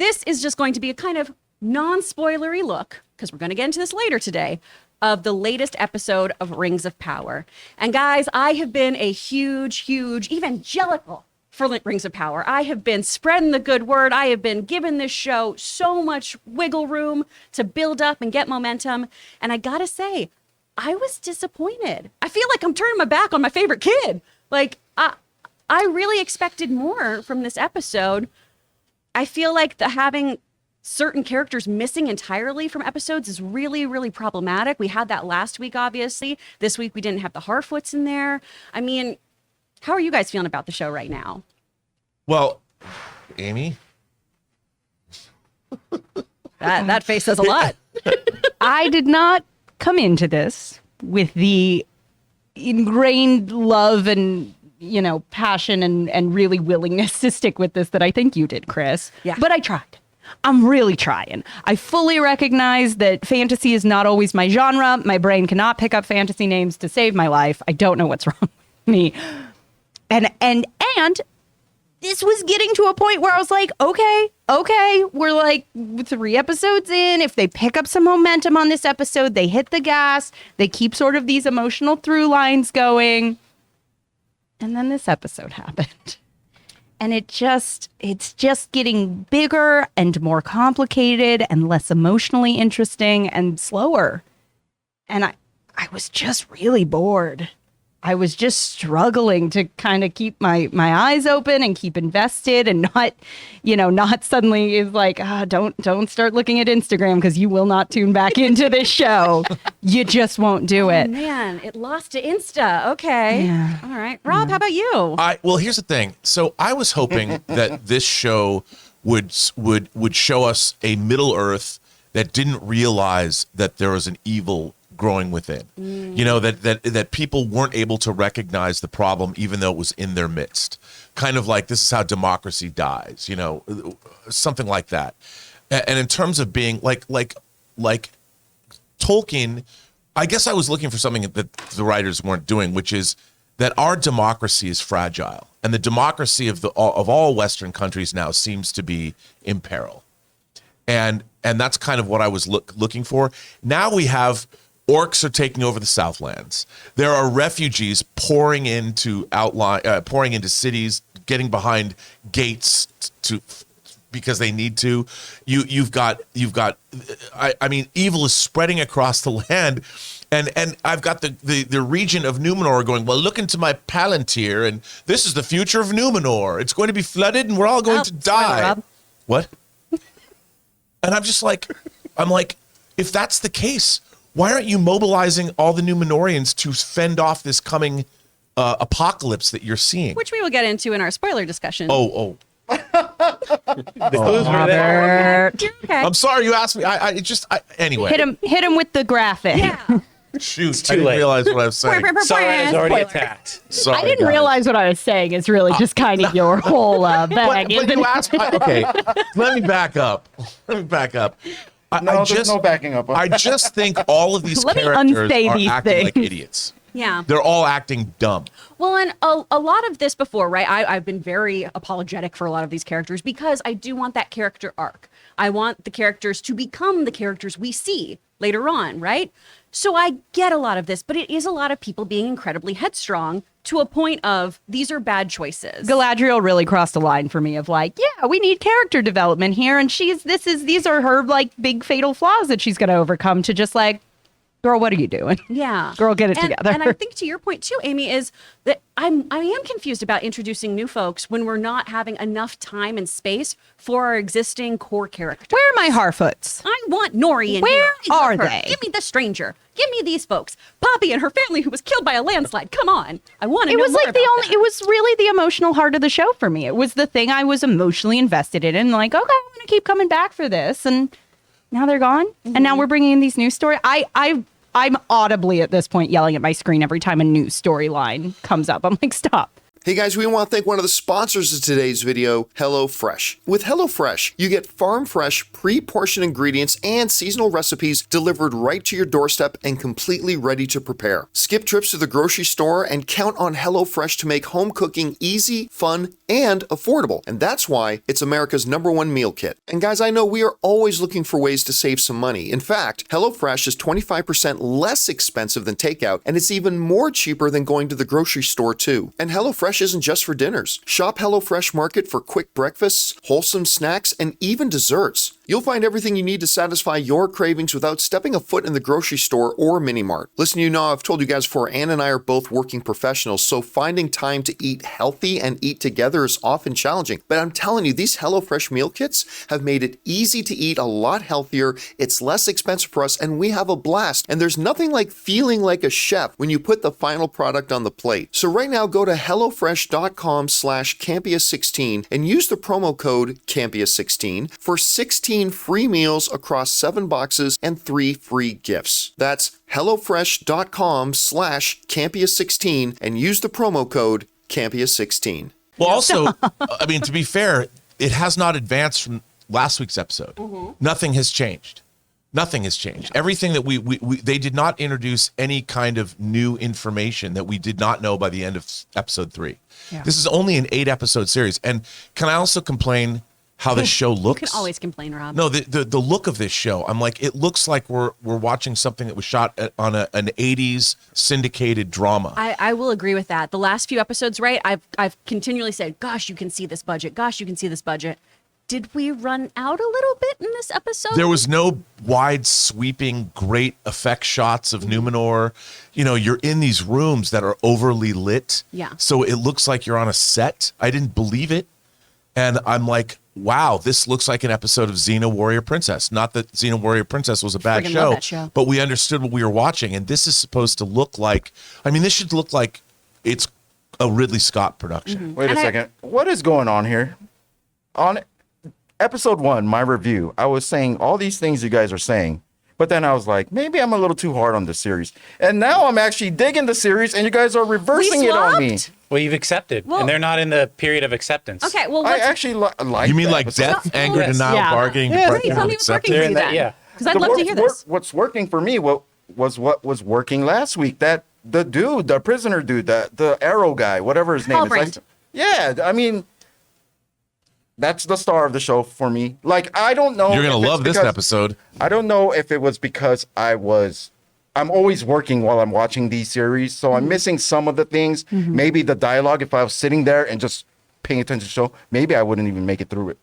This is just going to be a kind of non-spoilery look, because we're going to get into this later today, of the latest episode of Rings of Power. And guys, I have been a huge evangelical for Rings of Power. I have been spreading the good word. I have been giving this show so much wiggle room to build up and get momentum. And I gotta say, I was disappointed. I feel like I'm turning my back on my favorite kid. Like, I really expected more from this episode. I feel like having certain characters missing entirely from episodes is really, really problematic. We had that last week, obviously. This week, we didn't have the Harfoots in there. I mean, how are you guys feeling about the show right now? Well, Amy? That face says a lot. I did not come into this with the ingrained love and, passion and really willingness to stick with this that I think you did, Chris. Yeah. But I tried. I'm really trying. I fully recognize that fantasy is not always my genre. My brain cannot pick up fantasy names to save my life. I don't know what's wrong with me. And this was getting to a point where I was like, okay, we're like 3 episodes in. If they pick up some momentum on this episode, they hit the gas, they keep sort of these emotional through lines going. And then this episode happened. And it's just getting bigger and more complicated and less emotionally interesting and slower. And I was just really bored. I was just struggling to kind of keep my eyes open and keep invested and not suddenly is like, don't start looking at Instagram because you will not tune back into this show. You just won't do it. Man, it lost to Insta. Okay. Yeah. All right. Rob, how about you? Well, here's the thing. So I was hoping that this show would show us a Middle Earth that didn't realize that there was an evil growing within, that people weren't able to recognize the problem, even though it was in their midst. Kind of like, this is how democracy dies, something like that. And in terms of being like Tolkien, I guess I was looking for something that the writers weren't doing, which is that our democracy is fragile, and the democracy of all Western countries now seems to be in peril. And that's kind of what I was looking for. Now we have orcs are taking over the Southlands. There are refugees pouring into cities, getting behind gates because they need to. You've got. I mean, evil is spreading across the land, and I've got the region of Numenor going, well, look into my Palantir, and this is the future of Numenor. It's going to be flooded, and we're all going to die. Rob. What? And I'm like, if that's the case, why aren't you mobilizing all the Numenorians to fend off this coming apocalypse that you're seeing? Which we will get into in our spoiler discussion. Oh. The clues were there. You're okay. I'm sorry you asked me. Anyway. Hit him with the graphic. Yeah. Shoot, too I didn't late. realize what I was saying. Sorry, I was already attacked. Sorry, I didn't guys. realize what I was saying is really just kind of your whole bag. But isn't you it? asked. Okay, let me back up. There's no backing up. I just think all of these Let me characters unsay are these acting like things. idiots. Yeah. They're all acting dumb. Well, and a lot of this before, right? I've been very apologetic for a lot of these characters because I do want that character arc. I want the characters to become the characters we see later on, right? So I get a lot of this, but it is a lot of people being incredibly headstrong to a point of these are bad choices. Galadriel really crossed a line for me of like, yeah, we need character development here, and these are her like big fatal flaws that she's going to overcome to just like, girl, what are you doing? Yeah. Girl, get it together. And I think to your point too, Amy, is that I am confused about introducing new folks when we're not having enough time and space for our existing core characters. Where are my Harfoots? I want Nori in Where here. I love are her. they? Give me the stranger. Give me these folks. Poppy and her family who was killed by a landslide. Come on. I want to know It was more like about that. it was really the emotional heart of the show for me. It was the thing I was emotionally invested in, and like, okay, I'm going to keep coming back for this. And now they're gone. And now we're bringing in these new stories. I'm audibly at this point yelling at my screen every time a new storyline comes up. I'm like, stop. Hey guys, we want to thank one of the sponsors of today's video, HelloFresh. With HelloFresh, you get farm-fresh, pre-portioned ingredients and seasonal recipes delivered right to your doorstep and completely ready to prepare. Skip trips to the grocery store and count on HelloFresh to make home cooking easy, fun, and affordable. And that's why it's America's #1 meal kit. And guys, I know we are always looking for ways to save some money. In fact, HelloFresh is 25% less expensive than takeout, and it's even more cheaper than going to the grocery store too. And HelloFresh isn't just for dinners. Shop HelloFresh Market for quick breakfasts, wholesome snacks, and even desserts. You'll find everything you need to satisfy your cravings without stepping a foot in the grocery store or mini mart. Listen, you know, I've told you guys before, Ann and I are both working professionals, so finding time to eat healthy and eat together is often challenging. But I'm telling you, these HelloFresh meal kits have made it easy to eat a lot healthier. It's less expensive for us, and we have a blast. And there's nothing like feeling like a chef when you put the final product on the plate. So right now, go to HelloFresh.com/Campea16 and use the promo code Campea16 for 16 free meals across 7 boxes and 3 free gifts. That's HelloFresh.com/Campea16 and use the promo code Campea16. Well, also, I mean, to be fair, it has not advanced from last week's episode. Nothing has changed. Nothing has changed. Everything that we they did not introduce any kind of new information that we did not know by the end of episode 3. Yeah. This is only an 8-episode series. And can I also complain how the show looks? You can always complain, Rob. No, the look of this show, I'm like, it looks like we're watching something that was shot on an 80s syndicated drama. I will agree with that. The last few episodes, right? I've continually said, gosh, you can see this budget. Gosh, you can see this budget. Did we run out a little bit in this episode? There was no wide sweeping, great effect shots of Numenor. You know, you're in these rooms that are overly lit. Yeah. So it looks like you're on a set. I didn't believe it. And I'm like, wow, this looks like an episode of Xena Warrior Princess. Not that Xena Warrior Princess was a bad Friggin' love show, that show. but we understood what we were watching. And this is supposed to look like, I mean, this should look like it's a Ridley Scott production. Wait And a second. What is going on here? On episode 1, my review, I was saying all these things you guys are saying, but then I was like, maybe I'm a little too hard on the series. And now I'm actually digging the series, and you guys are reversing it on me. swapped? Well, you've accepted, Well- and they're not in the period of acceptance. Okay, well, I what's, actually like. You mean the like episode. death, anger, Yes. denial, Yeah. bargaining, Please depression, tell me and what's working acceptance? for you They're in that- then. yeah. Because I'd love to hear this. What's working for me? What was working last week? That the dude, the prisoner dude, the arrow guy, whatever his name Halbrand. is. Yeah, I mean, that's the star of the show for me. Like, I don't know. You're going if to it's love this because- episode. I don't know if it was because I'm always working while I'm watching these series, so I'm missing some of the things. Maybe the dialogue, if I was sitting there and just paying attention to the show, maybe I wouldn't even make it through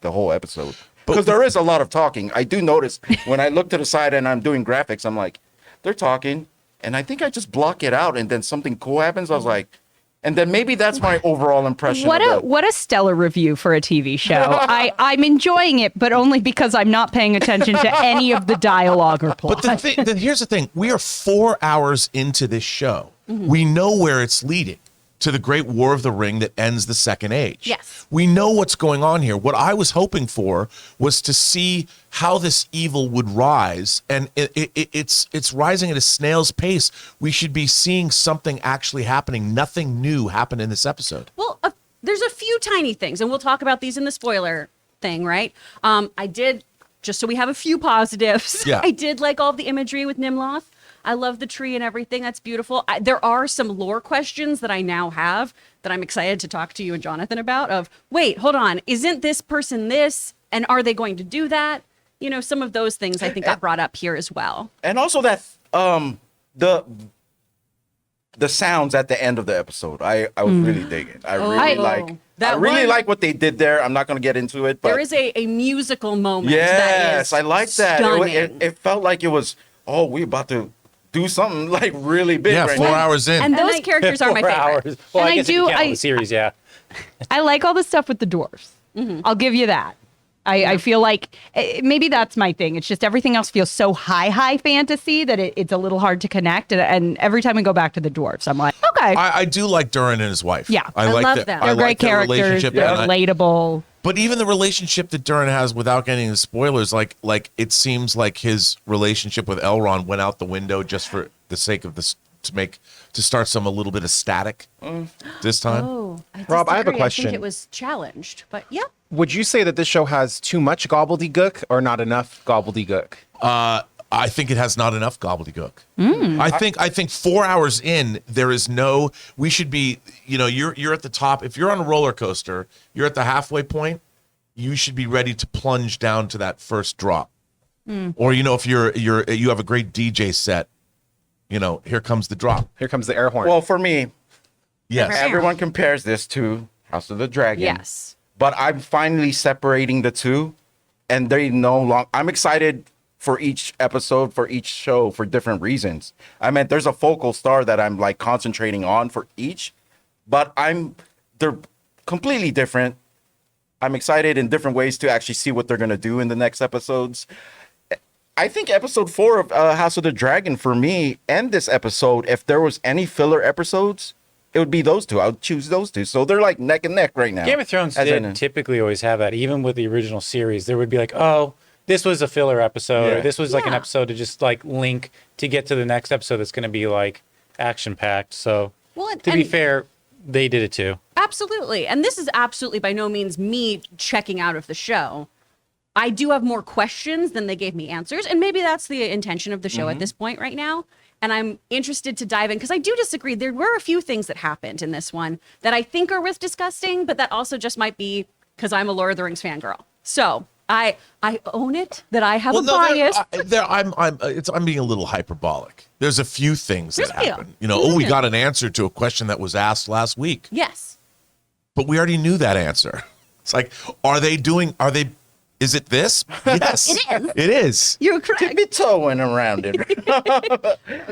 the whole episode. Because there is a lot of talking. I do notice when I look to the side and I'm doing graphics, I'm like, they're talking, and I think I just block it out, and then something cool happens. I was like, and then maybe that's my overall impression. What a stellar review for a TV show. I'm enjoying it, but only because I'm not paying attention to any of the dialogue or plot. But here's the thing. We are 4 hours into this show. We know where it's leading, to the Great War of the Ring that ends the Second Age. Yes. We know what's going on here. What I was hoping for was to see how this evil would rise, and it's rising at a snail's pace. We should be seeing something actually happening. Nothing new happened in this episode. Well, there's a few tiny things, and we'll talk about these in the spoiler thing, right? I did, just so we have a few positives, Yeah. I did like all of the imagery with Nimloth. I love the tree and everything. That's beautiful. There are some lore questions that I now have that I'm excited to talk to you and Jonathan about of, wait, hold on. Isn't this person this? And are they going to do that? You know, some of those things I think got brought up here as well. And also that the sounds at the end of the episode, I was really digging. I really like what they did there. I'm not going to get into it, but There is a musical moment. yes, that is I like that. stunning. It felt like it was, we're about to do something like really big Yeah, right 4 now. hours in. And those characters are my 4 favorite. hours. Well, And I I guess if do- you count I- the series, yeah. I like all the stuff with the dwarves. I'll give you that. I feel like maybe that's my thing. It's just everything else feels so high fantasy that it's a little hard to connect. And every time we go back to the dwarves, I'm like, okay. I do like Durin and his wife. Yeah. I like love that. them. I They're like great their characters. relationship. They're and relatable. But even the relationship that Durin has, without getting into spoilers, like it seems like his relationship with Elrond went out the window just for the sake of this to start some a little bit of static this time. Oh, Rob, I have a disagree. I question. think it was challenged, but yeah. Would you say that this show has too much gobbledygook or not enough gobbledygook? I think it has not enough gobbledygook. I think 4 hours in, there is no. We should be. You're at the top. If you're on a roller coaster, you're at the halfway point. You should be ready to plunge down to that first drop. Or if you have a great DJ set, here comes the drop. Here comes the air horn. Well, for me, Yes. everyone compares this to House of the Dragon. Yes. But I'm finally separating the two, and they no longer. I'm excited for each episode, for each show, for different reasons. I mean, there's a focal star that I'm like concentrating on for each, but they're completely different. I'm excited in different ways to actually see what they're gonna do in the next episodes. I think episode 4 of House of the Dragon for me, and this episode, if there was any filler episodes, it would be those two. I would choose those two. So they're like neck and neck right now. Game of Thrones As did in- typically always have that. Even with the original series, there would be like, oh, this was a filler episode, Yeah. or this was like an Yeah. episode to just like link to get to the next episode that's going to be like action packed. So Well, to be and- fair, they did it too. Absolutely. And this is absolutely by no means me checking out of the show. I do have more questions than they gave me answers. And maybe that's the intention of the show at this point right now. And I'm interested to dive in because I do disagree. There were a few things that happened in this one that I think are worth discussing, but that also just might be because I'm a Lord of the Rings fangirl. So I own it that I have a bias. I'm being a little hyperbolic. There's a few things There's that a few. happen. We got an answer to a question that was asked last week, Yes. but we already knew that answer. It's like, is it this? Yes, It is. It is. You're correct. be towing around it.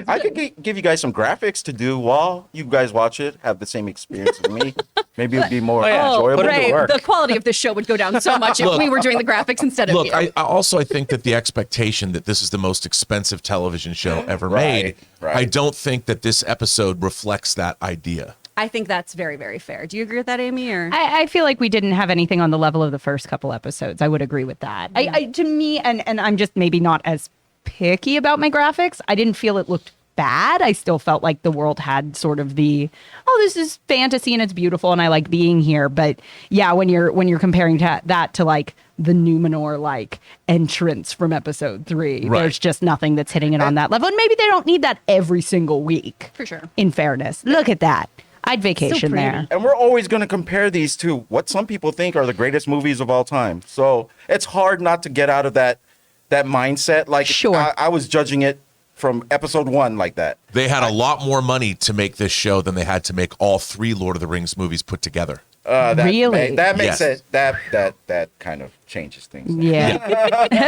I could give you guys some graphics to do while you guys watch it. Have the same experience as me. Maybe it'd be more yeah. enjoyable. Put it to Ray, work. the quality of this show would go down so much if we were doing the graphics instead of Look, you. I think that the expectation that this is the most expensive television show ever made, right. I don't think that this episode reflects that idea. I think that's very, very fair. Do you agree with that, Amy? Or I feel like we didn't have anything on the level of the first couple episodes. I would agree with that. To me, and I'm just maybe not as picky about my graphics. I didn't feel it looked bad. I still felt like the world had sort of this is fantasy and it's beautiful and I like being here. But yeah, when you're comparing that to like the Numenor like entrance from episode 3, Right. there's just nothing that's hitting it on that level. And maybe they don't need that every single week. For sure. In fairness, look at that. I'd vacation pretty. there. And we're always going to compare these to what some people think are the greatest movies of all time. So it's hard not to get out of that mindset. Like, Sure. I was judging it from episode 1 like that. They had a lot more money to make this show than they had to make all 3 Lord of the Rings movies put together. Really? That makes Yes. it, that kind of changes things. Yeah.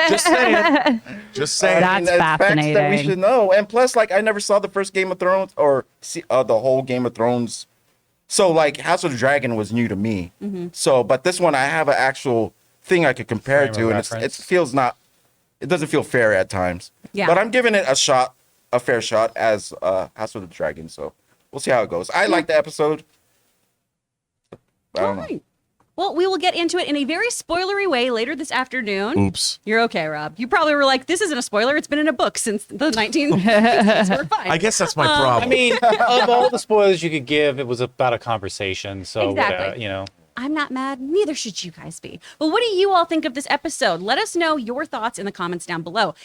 Just saying. Just saying. That's Facts that we fascinating. should know. And plus, like, I never saw the first Game of Thrones or the whole Game of Thrones. So, like, House of the Dragon was new to me. So, but this one, I have an actual thing I could compare it Frame to, of and it reference. feels it doesn't feel fair at times. Yeah. But I'm giving it a fair shot as House of the Dragon. So we'll see how it goes. I like the episode. I don't know. All right. Well, we will get into it in a very spoilery way later this afternoon. Oops. You're okay, Rob. You probably were like, this isn't a spoiler. It's been in a book since the 1950s. We're fine. I guess that's my problem. I mean, of all the spoilers you could give, it was about a conversation. So, Exactly. I'm not mad. Neither should you guys be. But what do you all think of this episode? Let us know your thoughts in the comments down below.